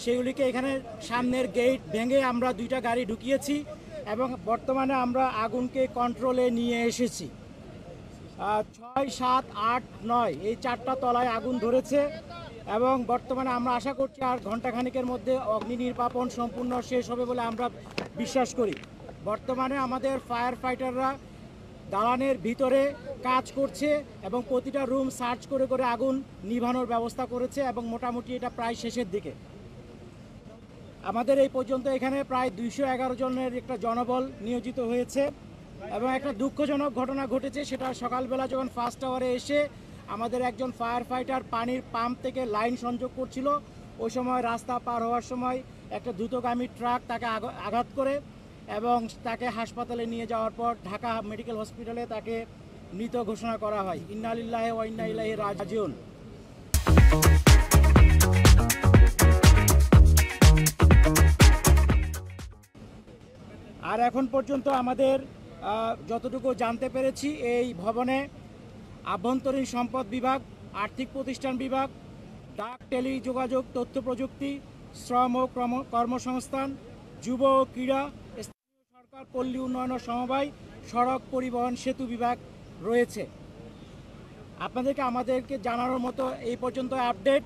সেগুলিকে এখানে সামনের গেট ভেঙে আমরা 2টা গাড়ি ঢুকিয়েছি এবং বর্তমানে আমরা আগুনকে কন্ট্রোলে নিয়ে এসেছি। 6, 7, 8, 9 এই 4টা তলায় আগুন ধরেছে এবং বর্তমানে আমরা আশা করছি আর ঘণ্টাখানিকের মধ্যে অগ্নি নির্বাপন সম্পূর্ণ শেষ হবে বলে আমরা বিশ্বাস করি। বর্তমানে আমাদের ফায়ার ফাইটাররা দালানের ভিতরে কাজ করছে এবং প্রতিটা রুম সার্চ করে করে আগুন নিভানোর ব্যবস্থা করেছে এবং মোটামুটি এটা প্রায় শেষের দিকে। আমাদের এই পর্যন্ত এখানে প্রায় 211 জনের একটা জনবল নিয়োজিত হয়েছে এবং একটা দুঃখজনক ঘটনা ঘটেছে, সেটা সকালবেলা যখন ফার্স্ট আওয়ারে এসে আমাদের একজন ফায়ার ফাইটার পানির পাম্প থেকে লাইন সংযোগ করছিল, ওই সময় রাস্তা পার হওয়ার সময় একটা দ্রুতগামী ট্রাক তাকে আঘাত করে এবং তাকে হাসপাতালে নিয়ে যাওয়ার পর ঢাকা মেডিকেল হসপিটালে তাকে মৃত ঘোষণা করা হয়। ইন্না লিল্লাহি ওয়া ইন্না ইলাইহি রাজিউন। আর এখন পর্যন্ত আমাদের যতটুকু জানতে পেরেছি, এই ভবনে আভ্যন্তরীণ সম্পদ বিভাগ, আর্থিক প্রতিষ্ঠান বিভাগ, ডাক টেলিযোগাযোগ তথ্য প্রযুক্তি, শ্রম ও কর্মসংস্থান, যুব ও ক্রীড়া, স্থানীয় সরকার, পল্লী উন্নয়ন ও সমবায়, সড়ক পরিবহন সেতু বিভাগ রয়েছে। আমাদেরকে জানানোর মতো এই পর্যন্ত আপডেট।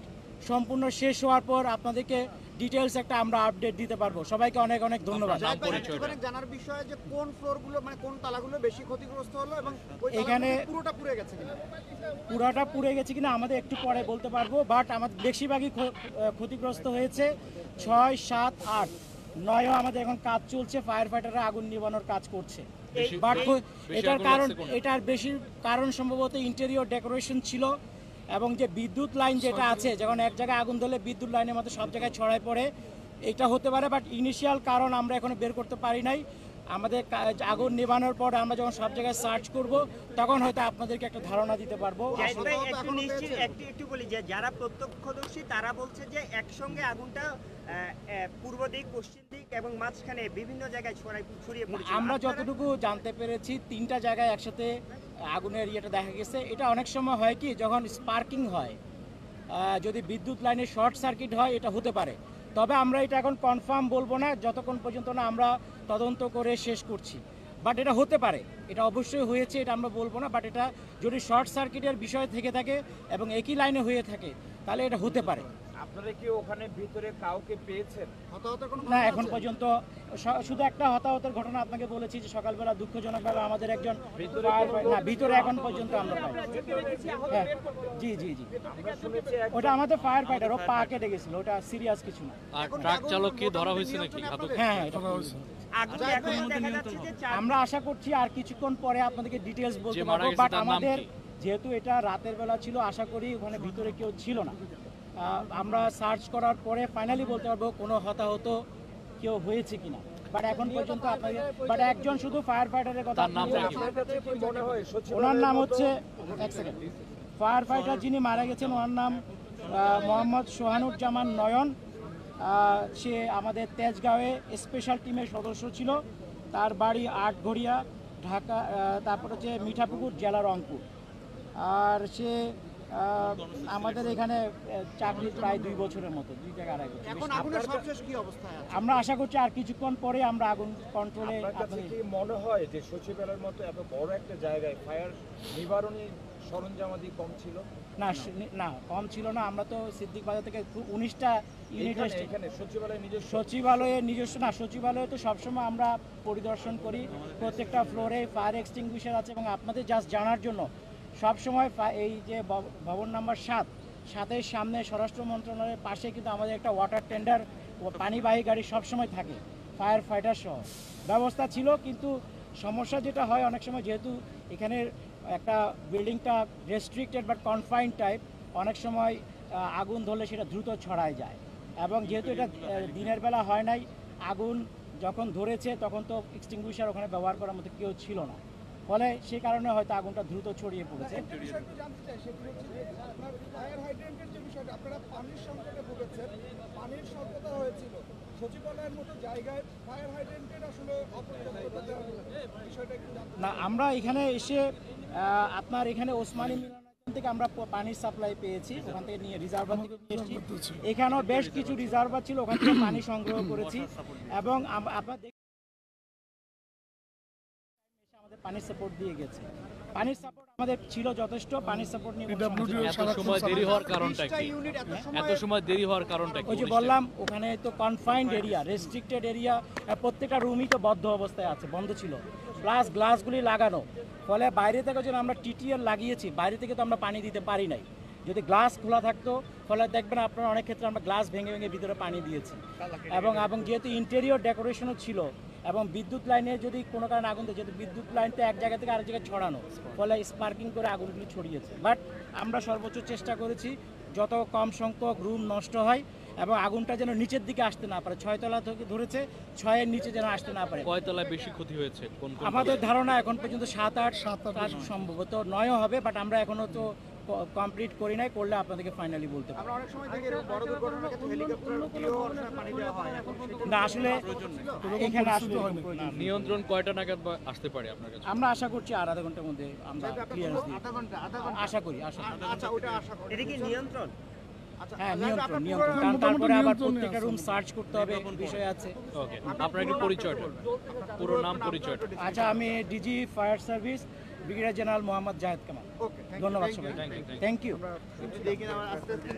সম্পূর্ণ শেষ হওয়ার পর আপনাদেরকে ডিটেইলস একটা আমরা আপডেট দিতে পারবো। সবাইকে অনেক অনেক ধন্যবাদ। জানার বিষয় যে কোন ফ্লোরগুলো মানে কোন তালাগুলো বেশি ক্ষতিগ্রস্ত হলো এবং এখানে পুরোটা পুড়ে গেছে কিনা? পুরোটা পুড়ে গেছে কিনা আমাদের একটু পরে বলতে পারবো, বাট আমাদের বেশিরভাগই ক্ষতিগ্রস্ত হয়েছে। 6, 7, 8, 9ও আমাদের এখন কাজ চলছে, ফায়ার ফাইটাররা আগুন নিভানোর কাজ করছে। বাট এটার বেশি কারণ সম্ভবত ইন্টেরিয়র ডেকোরেশন ছিল এবং যে বিদ্যুৎ লাইন যেটা আছে, যখন এক জায়গায় আগুন ধরলে বিদ্যুৎ লাইনের মধ্যে সব জায়গায় ছড়ায় পড়ে, এটা হতে পারে। বাট ইনিশিয়াল কারণ আমরা এখনো বের করতে পারি নাই। আমাদের আগুন নেভানোর পর আমরা যখন সব জায়গায় সার্চ করব তখন হয়তো আপনাদেরকে একটা ধারণা দিতে পারবো। একটু বলি যে যারা প্রত্যক্ষদর্শী তারা বলছে যে একসঙ্গে আগুনটা পূর্ব দিক, পশ্চিম দিক এবং মাঝখানে বিভিন্ন জায়গায় ছড়িয়ে পড়েছে। আমরা যতটুকু জানতে পেরেছি 3টা জায়গায় একসাথে আগুনের ইয়েটা দেখা গেছে। এটা অনেক সময় হয় কি, যখন স্পার্কিং হয়, যদি বিদ্যুৎ লাইনে শর্ট সার্কিট হয়, এটা হতে পারে। তবে আমরা এটা এখন কনফার্ম বলবো না যতক্ষণ পর্যন্ত না আমরা তদন্ত করে শেষ করছি। বাট এটা হতে পারে, এটা অবশ্যই হয়েছে, এটা আমরা বলবো না। বাট এটা যদি শর্ট সার্কিটের বিষয় থেকে থাকে এবং একই লাইনে হয়ে থাকে তাহলে এটা হতে পারে। আপনারা কি ওখানে ভিতরে কাউকে পেয়েছেন? না, এখন পর্যন্ত শুধু একটা হতাহতের ঘটনা আপনাকে বলেছি যে সকালবেলা দুঃখজনকভাবে আমাদের একজন ভিতরে এখন পর্যন্ত আমরা পাই। হ্যাঁ, জি জি জি, ওটা আমাদের ফায়ার ফাইটার, ও পা কেটে গেছিল, ওটা সিরিয়াস কিছু না। ট্রাক চালক কি ধরা হয়েছে নাকি? হ্যাঁ, আমরা আশা করছি আর কিছুক্ষণ পরে আপনাদেরকে ডিটেলস বলতে পারবো। বাট আমাদের যেহেতু এটা রাতের বেলা ছিল, আশা করি ওখানে ভিতরে কেউ ছিল না। আমরা সার্চ করার পরে ফাইনালি বলতে পারবো কোনো হতাহত কেউ হয়েছে কিনা। বাট এখন পর্যন্ত আপনাদের একজন শুধু ফায়ার ফাইটারের কথা, ওনার নাম হচ্ছে, এক সেকেন্ড, ফায়ার ফাইটার যিনি মারা গেছেন ওনার নাম মোহাম্মদ সোহানুজ্জামান নয়ন। সে আমাদের তেজগাঁওয়ে স্পেশাল টিমের সদস্য ছিল। তার বাড়ি আটঘরিয়া, ঢাকা, তারপর হচ্ছে মিঠাপুকুর, জেলা রংপুর। আর সে আমাদের এখানে চাকরি প্রায় 2 বছরের মতো, 2 থেকে 2.5 বছর। এখন আগুনের সবশেষ কি অবস্থা? আমরা আশা করছি আর কিছুক্ষণ পরে আমরা আগুন কন্ট্রোলে। কি মনে হয় যে সচিবালয়ের মতো এত বড় একটা জায়গায় ফায়ার নিবারণী সরঞ্জামাদি কম ছিল? না না, কম ছিল না। আমরা তো সিদ্দিক বাজার থেকে 19টা ইউনিট এখানে সচিবালয়ে নিজস্ব না, সচিবালয়ে তো সবসময় আমরা পরিদর্শন করি। প্রত্যেকটা ফ্লোরে ফায়ার এক্সটিংগুইশার আছে এবং আপনাদের জাস্ট জানার জন্য সবসময় এই যে ভবন নাম্বার 7-এর সামনে স্বরাষ্ট্র মন্ত্রণালয়ের পাশে কিন্তু আমাদের একটা ওয়াটার টেন্ডার ও পানিবাহী গাড়ি সবসময় থাকে, ফায়ার ফাইটার সহ ব্যবস্থা ছিল। কিন্তু সমস্যা যেটা হয় অনেক সময়, যেহেতু এখানে একটা বিল্ডিংটা রেস্ট্রিক্টেড বাট কনফাইন্ড টাইপ, অনেক সময় আগুন ধরলে সেটা দ্রুত ছড়ায় যায়। এবং যেহেতু এটা দিনের বেলা হয় নাই, আগুন যখন ধরেছে তখন তো এক্সটিংগুইশার ওখানে ব্যবহার করার মতো কেউ ছিল না, ফলে সে কারণে হয়তো আগুনটা দ্রুত ছড়িয়ে পড়েছে। না, আমরা এখানে এসে আপনার এখানে ওসমানী মিলনায়তন ওখান থেকে আমরা পানির সাপ্লাই পেয়েছি, ওখান থেকে নিয়ে রিজার্ভার থেকে নিয়ে এসেছি। এখানেও বেশ কিছু রিজার্ভার ছিল, ওখান থেকে পানি সংগ্রহ করেছি এবং আপনার আমাদের পানির সাপোর্ট দিয়ে গেছে। পানির সাপোর্ট আমাদের ছিল যথেষ্ট, পানির সাপোর্ট নিয়ে কোনো সমস্যা নেই। এত সময় দেরি হওয়ার কারণটা কি? ইউনিট এত সময় দেরি হওয়ার কারণটা কি? ওই যে বললাম ওখানে তো কনফাইন্ড এরিয়া, রেস্ট্রিক্টেড এরিয়া, প্রত্যেকটা রুমই তো বদ্ধ অবস্থায় আছে, বন্ধ ছিল, প্লাস গ্লাসগুলি লাগানো, ফলে বাইরে থেকে যেন আমরা টিটিএল লাগিয়েছি, বাইরে থেকে তো আমরা পানি দিতে পারি নাই। যদি গ্লাস খোলা থাকতো ফলে দেখবেন আপনারা অনেক ক্ষেত্রে আমরা গ্লাস ভেঙে ভেঙে ভিতরে পানি দিয়েছি। এবং যেহেতু ইন্টেরিয়র ডেকোরেশনও ছিল এবং বিদ্যুৎ লাইনে যদি কোনো কারণে আগুন দেয়, যেহেতু বিদ্যুৎ লাইনটা এক জায়গা থেকে আরেক জায়গায় ছড়ানো, ফলে স্পার্কিং করে আগুনগুলি ছড়িয়েছে। বাট আমরা সর্বোচ্চ চেষ্টা করেছি যত কম সংখ্যক রুম নষ্ট হয় এবং আগুনটা যেন নিচের দিকে আসতে না পারে। 6 তলা থেকে ধরেছে, 6-এর নিচে যেন আসতে না পারে। কয় তলায় বেশি ক্ষতি হয়েছে? কোন কোন আমাদের ধারণা এখন পর্যন্ত 7-8 সম্ভবত 9ও হবে, বাট আমরা এখনো তো কমপ্লিট করি নাই, করলে আপনাদেরকে ফাইনালি বলতে পারবো। আমরা অনেক সময় দেখি এরকম বড় দুর্ঘটনার ক্ষেত্রে হেলিকপ্টার দিয়েও অনেক সময় পানি দেওয়া হয়। এখন সেটা না আসলে এখানে আসলে নিয়ন্ত্রণ কয়টা নাগাদ আসতে পারে আপনার কাছে? আমরা আশা করছি আর আধা ঘন্টার মধ্যে আমরা ক্লিয়ারেন্স দিই, আধা ঘন্টা আশা করি। আচ্ছা ওটা আশা করি। এটা কি নিয়ন্ত্রণ? আচ্ছা হ্যাঁ, আপনার নিয়ন্ত্রণ, কারণ তারপরে আবার প্রত্যেকটা রুম সার্চ করতে হবে, বিষয় আছে। ওকে, আপনার একটু পরিচয়টা, পুরো নাম পরিচয়টা। আচ্ছা, আমি DG fire service brigadier general Mohammad Zahed Kamal. Okay ধন্যবাদ সবাই, থ্যাংক ইউ। Thank you. দেখি না আস্তে আস্তে